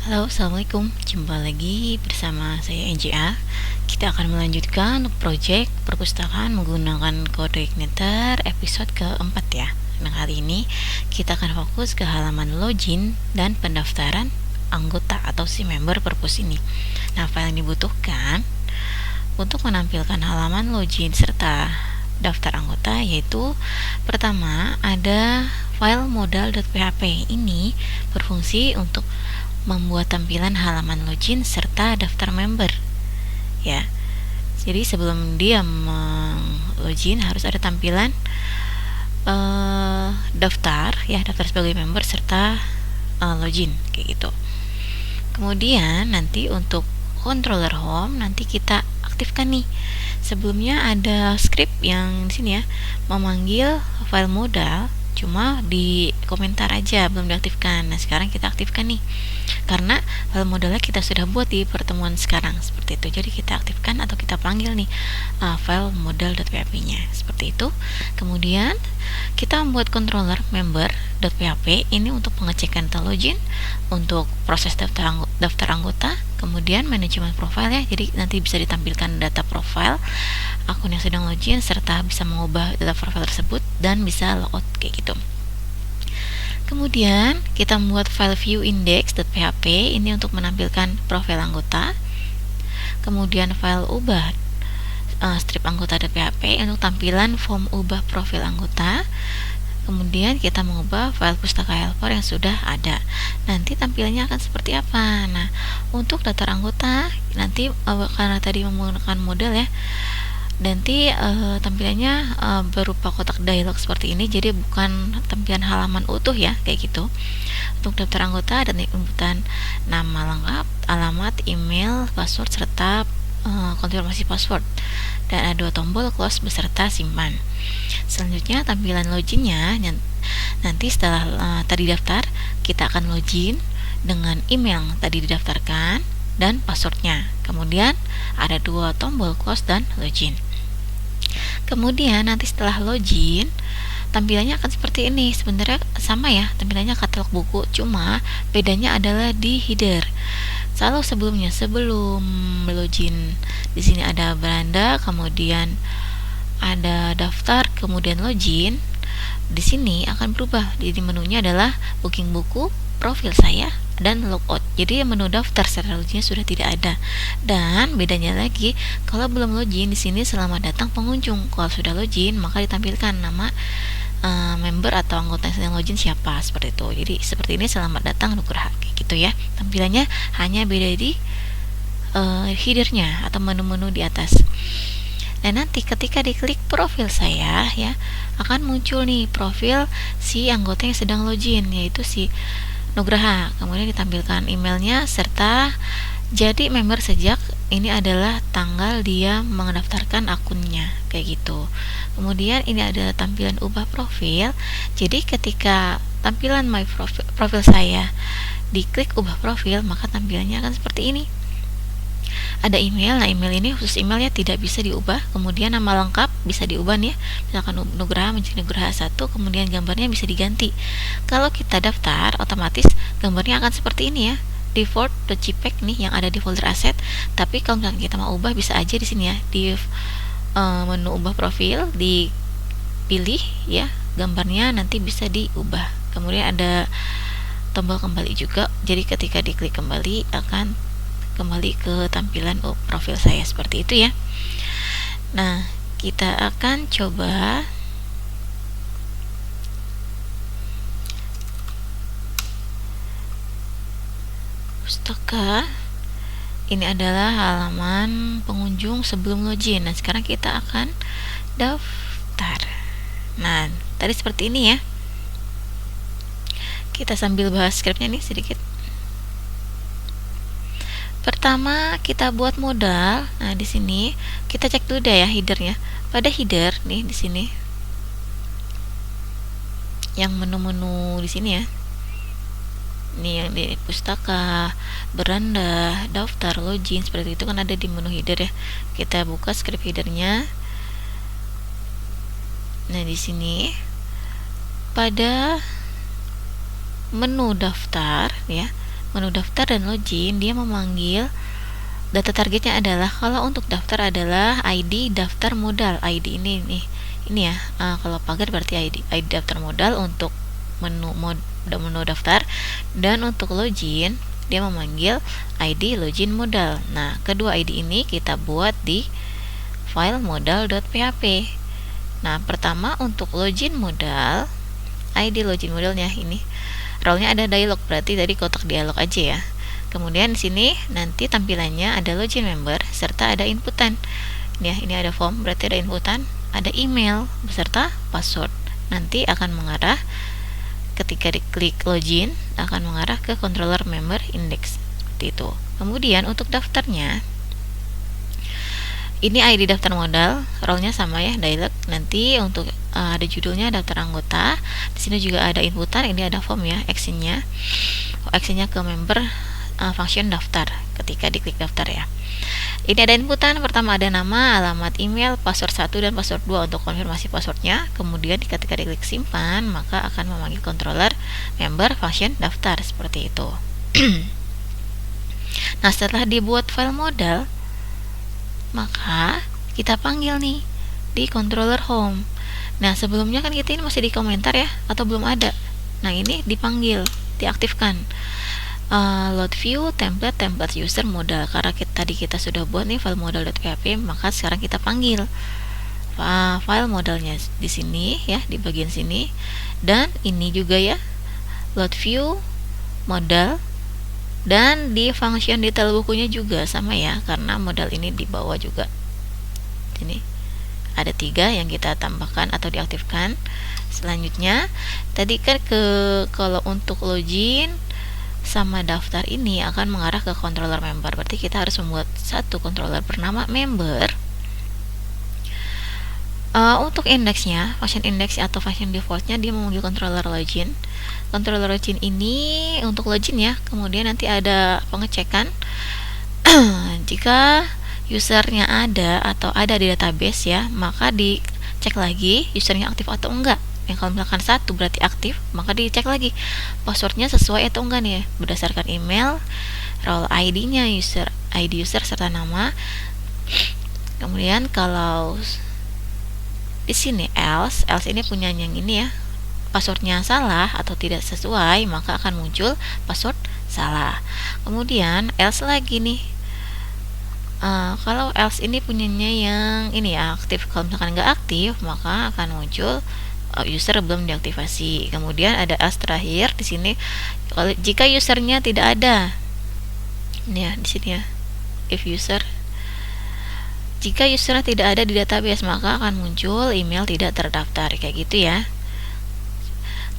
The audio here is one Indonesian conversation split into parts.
Halo, Assalamualaikum. Jumpa lagi bersama saya NJA. Kita akan melanjutkan proyek perpustakaan menggunakan kode Igniter episode keempat ya. Nah, kali ini kita akan fokus ke halaman login dan pendaftaran anggota atau si member perpus ini. Nah, file yang dibutuhkan untuk menampilkan halaman login serta daftar anggota yaitu pertama ada file modal.php. Ini berfungsi untuk membuat tampilan halaman login serta daftar member ya. Jadi sebelum dia login harus ada tampilan daftar ya, daftar sebagai member serta login kayak gitu. Kemudian nanti untuk controller home nanti kita aktifkan nih. Sebelumnya ada script yang di sini ya, memanggil file modal cuma di komentar aja belum diaktifkan. Nah, sekarang kita aktifkan nih karena file modalnya kita sudah buat di pertemuan sekarang seperti itu. Jadi kita aktifkan atau kita panggil nih file modal.php nya seperti itu. Kemudian kita membuat controller member.php ini untuk pengecekan data login, untuk proses daftar anggota, kemudian manajemen profile ya. Jadi nanti bisa ditampilkan data profile akun yang sedang login serta bisa mengubah data profile tersebut dan bisa logout kayak gitu. Kemudian kita membuat file view index.php ini untuk menampilkan profil anggota. Kemudian file ubah strip anggota.php untuk tampilan form ubah profil anggota. Kemudian kita mengubah file pustaka helper yang sudah ada. Nanti tampilannya akan seperti apa? Nah, untuk daftar anggota nanti karena tadi menggunakan model ya, nanti tampilannya berupa kotak dialog seperti ini, jadi bukan tampilan halaman utuh ya, kayak gitu. Untuk daftar anggota dan inputan nama lengkap, alamat, email, password serta konfirmasi password, dan ada 2 tombol close beserta simpan. Selanjutnya tampilan loginnya nanti setelah tadi daftar kita akan login dengan email yang tadi didaftarkan dan passwordnya. Kemudian ada 2 tombol close dan login. Kemudian nanti setelah login tampilannya akan seperti ini. Sebenarnya sama ya, tampilannya katalog buku, cuma bedanya adalah di header. Kalau sebelum login di sini ada beranda, kemudian ada daftar, kemudian login. Di sini akan berubah. Jadi menunya adalah booking buku, profil saya, dan logout. Jadi menu daftar secara loginnya sudah tidak ada. Dan bedanya lagi, kalau belum login di sini selamat datang pengunjung. Kalau sudah login maka ditampilkan nama member atau anggota yang sedang login siapa, seperti itu. Jadi seperti ini, selamat datang Nugraha gitu ya. Tampilannya hanya beda di headernya atau menu-menu di atas. Dan nanti ketika diklik profil saya ya, akan muncul nih profil si anggota yang sedang login, yaitu si Nugraha. Kemudian ditampilkan emailnya serta jadi member sejak ini adalah tanggal dia mendaftarkan akunnya, kayak gitu. Kemudian ini ada tampilan ubah profil. Jadi ketika tampilan my profil saya diklik ubah profil, maka tampilannya akan seperti ini. Ada email. Nah, email ini khusus emailnya tidak bisa diubah. Kemudian nama lengkap bisa diubah nih ya, misalkan Nugraha menjadi Nugraha 1, kemudian gambarnya bisa diganti. Kalau kita daftar, otomatis gambarnya akan seperti ini ya, default.jpg nih yang ada di folder aset. Tapi kalau misalkan kita mau ubah, bisa aja di sini ya, di menu ubah profil dipilih ya, gambarnya nanti bisa diubah. Kemudian ada tombol kembali juga, jadi ketika diklik kembali akan kembali ke tampilan profil saya seperti itu ya. Nah, kita akan coba pustaka. Ini adalah halaman pengunjung sebelum login. Nah, sekarang kita akan daftar. Nah, tadi seperti ini ya. Kita sambil bahas scriptnya nih sedikit. Pertama kita buat modal. Nah, di sini kita cek dulu deh ya headernya. Pada header nih di sini, yang menu-menu di sini ya. Ini yang di pustaka, beranda, daftar, login, seperti itu kan ada di menu header ya. Kita buka script headernya. Nah, di sini pada menu daftar ya, menu daftar dan login, dia memanggil data targetnya adalah, kalau untuk daftar adalah ID daftar modal. ID ini nih, ini ya, kalau pagar berarti ID daftar modal untuk menu daftar, dan untuk login dia memanggil ID login modal. Nah, kedua ID ini kita buat di file modal.php. Nah, pertama untuk login modal, ID login modalnya ini role-nya ada dialog, berarti tadi kotak dialog aja ya. Kemudian di sini nanti tampilannya ada login member serta ada inputan. Ya, ini ada form, berarti ada inputan, ada email beserta password. Nanti akan mengarah, ketika diklik login akan mengarah ke controller member index seperti itu. Kemudian untuk daftarnya, ini ID daftar modal, role-nya sama ya, dialog. Nanti untuk ada judulnya daftar anggota. Di sini juga ada inputan, ini ada form ya, actionnya ke member function daftar ketika diklik daftar ya. Ini ada inputan, pertama ada nama, alamat, email, password 1 dan password 2 untuk konfirmasi passwordnya. Kemudian ketika diklik simpan, maka akan memanggil controller member function daftar seperti itu. Nah, setelah dibuat file modal, maka kita panggil nih di controller home. Nah, sebelumnya kan kita ini masih di komentar ya, atau belum ada. Nah, ini dipanggil, diaktifkan. Load view template user modal, karena tadi kita sudah buat nih file modal.php, maka sekarang kita panggil file modalnya di sini ya, di bagian sini. Dan ini juga ya, load view modal, dan di function detail bukunya juga sama ya, karena modal ini di bawah juga. Ini ada 3 yang kita tambahkan atau diaktifkan. Selanjutnya tadi kan kalau untuk login sama daftar ini akan mengarah ke controller member, berarti kita harus membuat satu controller bernama member. Untuk indeksnya, function index atau function defaultnya dia memanggil controller login. Controller login ini untuk login ya. Kemudian nanti ada pengecekan jika usernya ada atau ada di database ya, maka dicek lagi usernya aktif atau enggak. Yang kalau misalkan 1 berarti aktif, maka dicek lagi passwordnya sesuai atau enggak nih ya, berdasarkan email, role ID-nya, ID user serta nama. Kemudian kalau di sini else ini punya yang ini ya, passwordnya salah atau tidak sesuai, maka akan muncul password salah. Kemudian else lagi nih, kalau else ini punyanya yang ini ya, aktif. Kalau misalkan nggak aktif, maka akan muncul user belum diaktifasi. Kemudian ada else terakhir di sini, jika usernya tidak ada. Ini ya, di sini ya, if user, jika usernya tidak ada di database, maka akan muncul email tidak terdaftar, kayak gitu ya.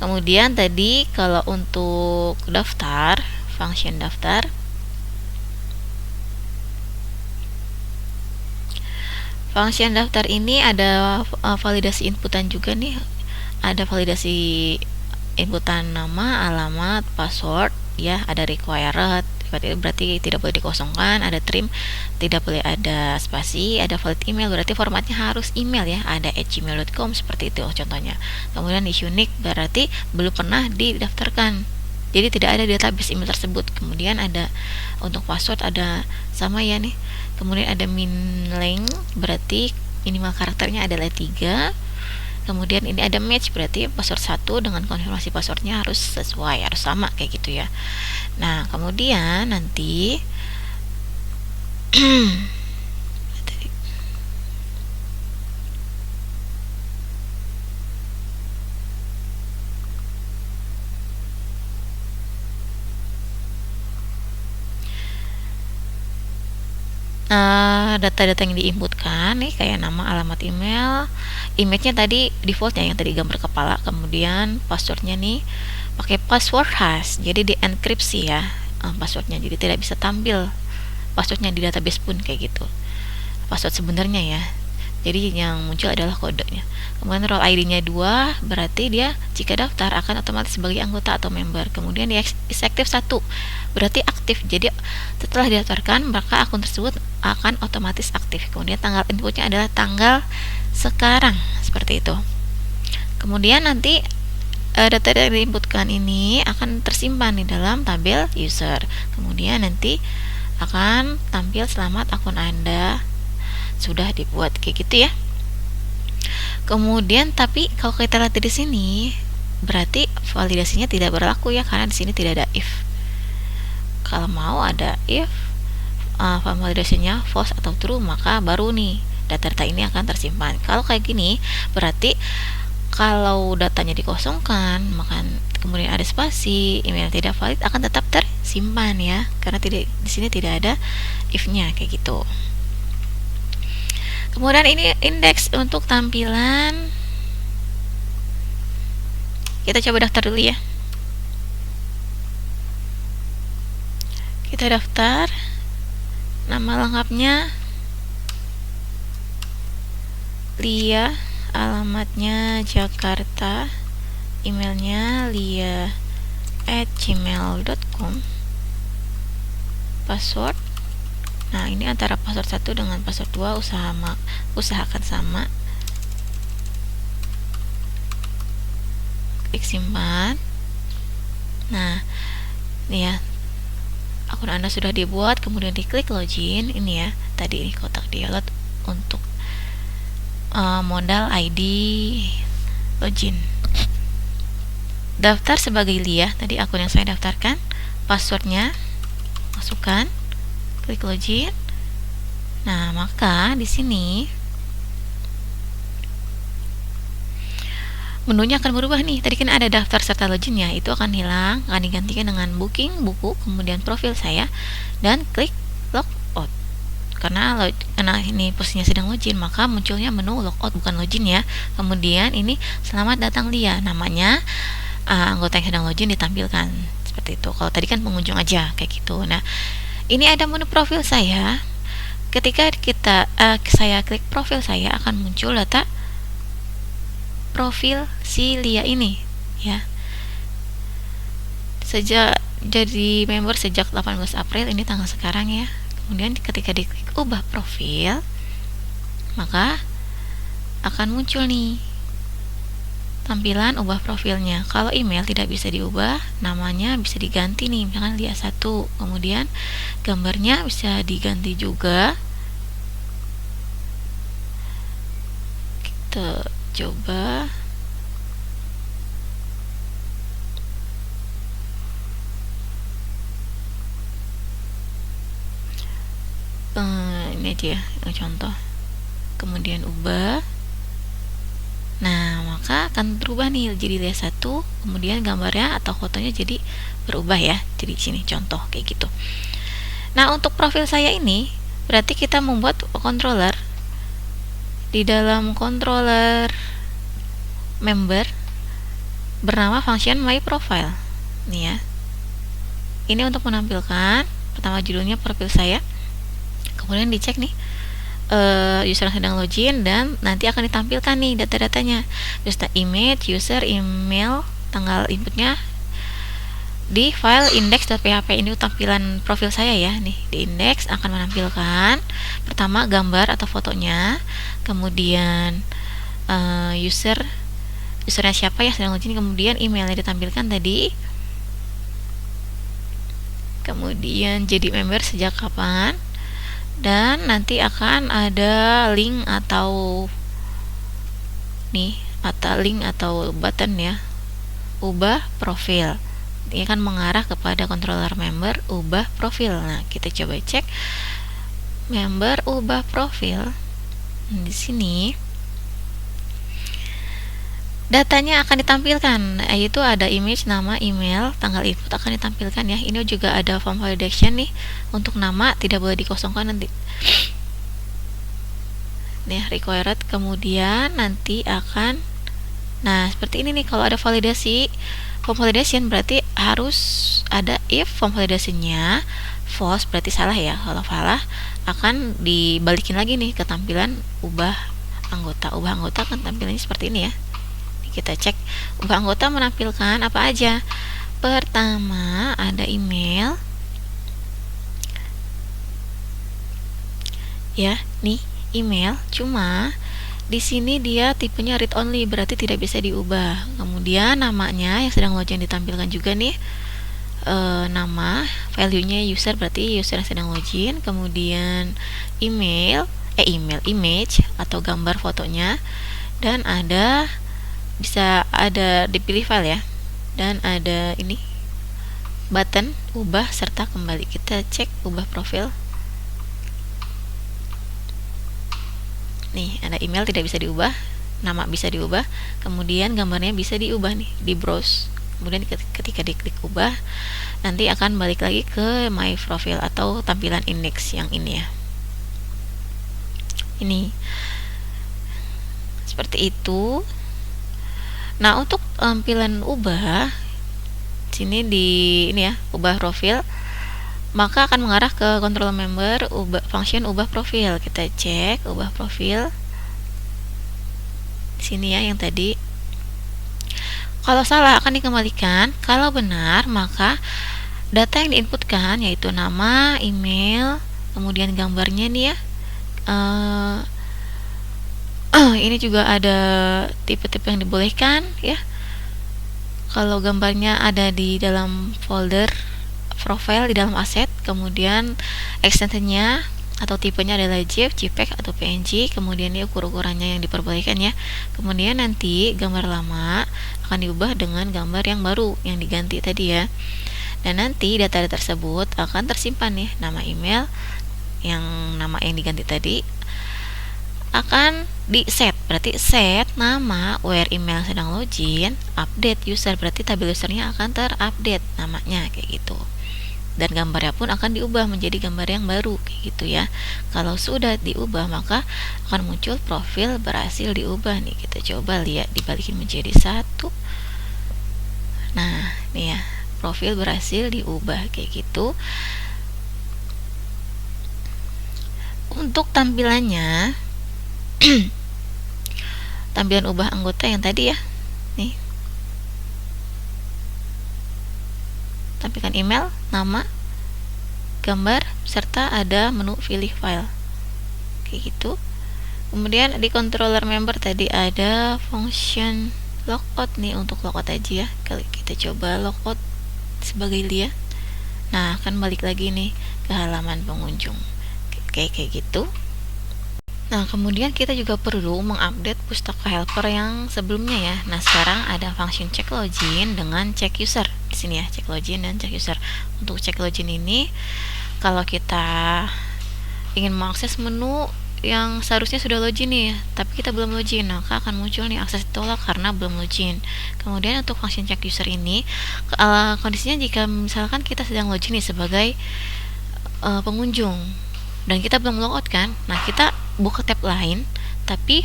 Kemudian tadi kalau untuk daftar, function daftar, function daftar ini ada validasi inputan juga nih. Ada validasi inputan nama, alamat, password ya, ada required, berarti tidak boleh dikosongkan, ada trim, tidak boleh ada spasi, ada valid email, berarti formatnya harus email ya, ada @gmail.com seperti itu contohnya. Kemudian is unique, berarti belum pernah didaftarkan, jadi tidak ada di database email tersebut. Kemudian ada untuk password ada sama ya nih. Kemudian ada min length, berarti minimal karakternya adalah 3. Kemudian ini ada match, berarti password 1 dengan konfirmasi passwordnya harus sesuai, harus sama kayak gitu ya. Nah, kemudian nanti data-data yang diinputkan nih, kayak nama, alamat, email. Image-nya tadi defaultnya yang tadi gambar kepala. Kemudian passwordnya nih pakai password hash, jadi dienkripsi ya passwordnya, jadi tidak bisa tampil passwordnya di database pun kayak gitu, password sebenarnya ya. Jadi yang muncul adalah kodenya. Kemudian role ID-nya 2, berarti dia jika daftar akan otomatis sebagai anggota atau member. Kemudian dia is active 1, berarti aktif. Jadi setelah didaftarkan, maka akun tersebut akan otomatis aktif. Kemudian tanggal inputnya adalah tanggal sekarang, seperti itu. Kemudian nanti data yang diinputkan ini akan tersimpan di dalam tabel user. Kemudian nanti akan tampil selamat akun Anda sudah dibuat, kayak gitu ya. Kemudian tapi kalau kita lihat di sini berarti validasinya tidak berlaku ya, karena di sini tidak ada if. Kalau mau ada if validasinya false atau true, maka baru nih data-data ini akan tersimpan. Kalau kayak gini berarti kalau datanya dikosongkan, maka kemudian ada spasi, email tidak valid, akan tetap tersimpan ya, karena di sini tidak ada if-nya, kayak gitu. Kemudian ini indeks untuk tampilan. Kita coba daftar dulu ya. Kita daftar. Nama lengkapnya Lia, alamatnya Jakarta, emailnya lia@gmail.com, password. Nah, ini antara password 1 dengan password 2 usahakan sama. Klik simpan. Nah, ini ya, akun Anda sudah dibuat, kemudian diklik login. Ini ya, tadi ini kotak dialog untuk modal ID login. Daftar sebagai Lia, tadi akun yang saya daftarkan, passwordnya masukkan, klik login. Nah, maka di sini menunya akan berubah nih. Tadi kan ada daftar serta login ya, itu akan hilang, akan digantikan dengan booking, buku, kemudian profil saya, dan klik logout. Karena ini posisinya sedang login, maka munculnya menu logout bukan login ya. Kemudian ini selamat datang Lia, namanya anggota yang sedang login ditampilkan seperti itu. Kalau tadi kan pengunjung aja kayak gitu. Nah, ini ada menu profil saya. Ketika saya klik profil saya, akan muncul data profil si Lia ini ya. Sejak jadi member sejak 18 April, ini tanggal sekarang ya. Kemudian ketika diklik ubah profil, maka akan muncul nih tampilan ubah profilnya. Kalau email tidak bisa diubah, namanya bisa diganti nih, misalkan Lia 1. Kemudian gambarnya bisa diganti juga. Kita coba. Ini aja ya, yang contoh. Kemudian ubah. Nah, maka akan berubah nih jadi Lia 1, kemudian gambarnya atau fotonya jadi berubah ya. Jadi sini contoh kayak gitu. Nah, untuk profil saya ini berarti kita membuat controller. Di dalam controller member bernama function my profile. Nih ya. Ini untuk menampilkan pertama judulnya profil saya. Kemudian dicek nih user yang sedang login, dan nanti akan ditampilkan nih data-datanya, user image, user email, tanggal inputnya di file index.php. Ini tampilan profil saya ya. Nih di index akan menampilkan pertama gambar atau fotonya, kemudian usernya siapa yang sedang login, kemudian emailnya ditampilkan tadi, kemudian jadi member sejak kapan, dan nanti akan ada link atau link atau button ya, ubah profil. Ini akan mengarah kepada controller member ubah profil. Nah, kita coba cek member ubah profil. Di sini datanya akan ditampilkan, yaitu ada image, nama, email, tanggal input akan ditampilkan ya. Ini juga ada form validation nih, untuk nama tidak boleh dikosongkan nanti. Nih required, kemudian nanti akan, nah seperti ini nih. Kalau ada validasi form validation berarti harus ada if form validasinya false, berarti salah ya. Kalau salah akan dibalikin lagi nih ke tampilan ubah anggota. Ubah anggota akan tampilannya seperti ini ya. Kita cek ubah anggota menampilkan apa aja. Pertama ada email ya, nih email, cuma Di sini dia tipenya read only, berarti tidak bisa diubah. Kemudian namanya yang sedang login ditampilkan juga nih, nama, value-nya user, berarti user yang sedang login. Kemudian image atau gambar fotonya, dan bisa ada dipilih file ya, dan ada ini button ubah serta kembali. Kita cek ubah profil. Nih, ada email tidak bisa diubah, nama bisa diubah, kemudian gambarnya bisa diubah nih di browse. Kemudian ketika diklik ubah, nanti akan balik lagi ke my profile atau tampilan index yang ini ya. Ini seperti itu. Nah, untuk tampilan ubah sini di ini ya, ubah profil, maka akan mengarah ke control member, function ubah profil. Kita cek ubah profil di sini ya, yang tadi. Kalau salah akan dikembalikan, kalau benar maka data yang diinputkan yaitu nama, email, kemudian gambarnya nih ya. Ini juga ada tipe-tipe yang dibolehkan ya. Kalau gambarnya ada di dalam folder profile di dalam aset, kemudian extensionnya atau tipenya adalah GIF, JPEG atau PNG, kemudian ini ukurannya yang diperbolehkan ya. Kemudian nanti gambar lama akan diubah dengan gambar yang baru yang diganti tadi ya. Dan nanti data tersebut akan tersimpan nih, nama email nama yang diganti tadi akan di set, berarti set nama where email sedang login, update user, berarti tabel usernya akan terupdate namanya kayak gitu, dan gambarnya pun akan diubah menjadi gambar yang baru kayak gitu ya. Kalau sudah diubah maka akan muncul profil berhasil diubah nih. Kita coba lihat, dibalikin menjadi 1. Nah nih ya, profil berhasil diubah kayak gitu. Untuk tampilannya tampilan ubah anggota yang tadi ya, nih tampilkan email, nama, gambar, serta ada menu pilih file kayak gitu. Kemudian di controller member tadi ada function logout nih, untuk logout aja ya. Kalau kita coba logout sebagai lihat, nah akan balik lagi nih ke halaman pengunjung kayak gitu. Nah, kemudian kita juga perlu mengupdate pustaka helper yang sebelumnya ya. Nah, sekarang ada function check login dengan check user. Di sini ya, check login dan check user. Untuk check login ini, kalau kita ingin mengakses menu yang seharusnya sudah login nih, tapi kita belum login, maka akan muncul nih akses ditolak karena belum login. Kemudian untuk function check user ini, kondisinya jika misalkan kita sedang login nih sebagai pengunjung dan kita belum logout kan, nah kita buka tab lain tapi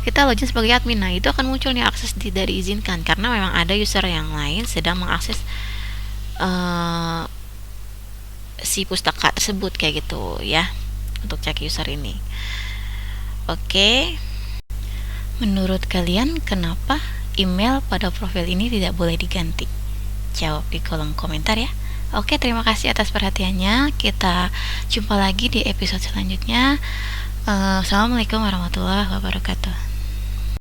kita login sebagai admin, nah itu akan muncul nih akses tidak diizinkan karena memang ada user yang lain sedang mengakses si pustaka tersebut kayak gitu ya, untuk cek user ini. Oke, menurut kalian kenapa email pada profil ini tidak boleh diganti? Jawab di kolom komentar ya. Oke, terima kasih atas perhatiannya. Kita jumpa lagi di episode selanjutnya. Assalamualaikum warahmatullahi wabarakatuh.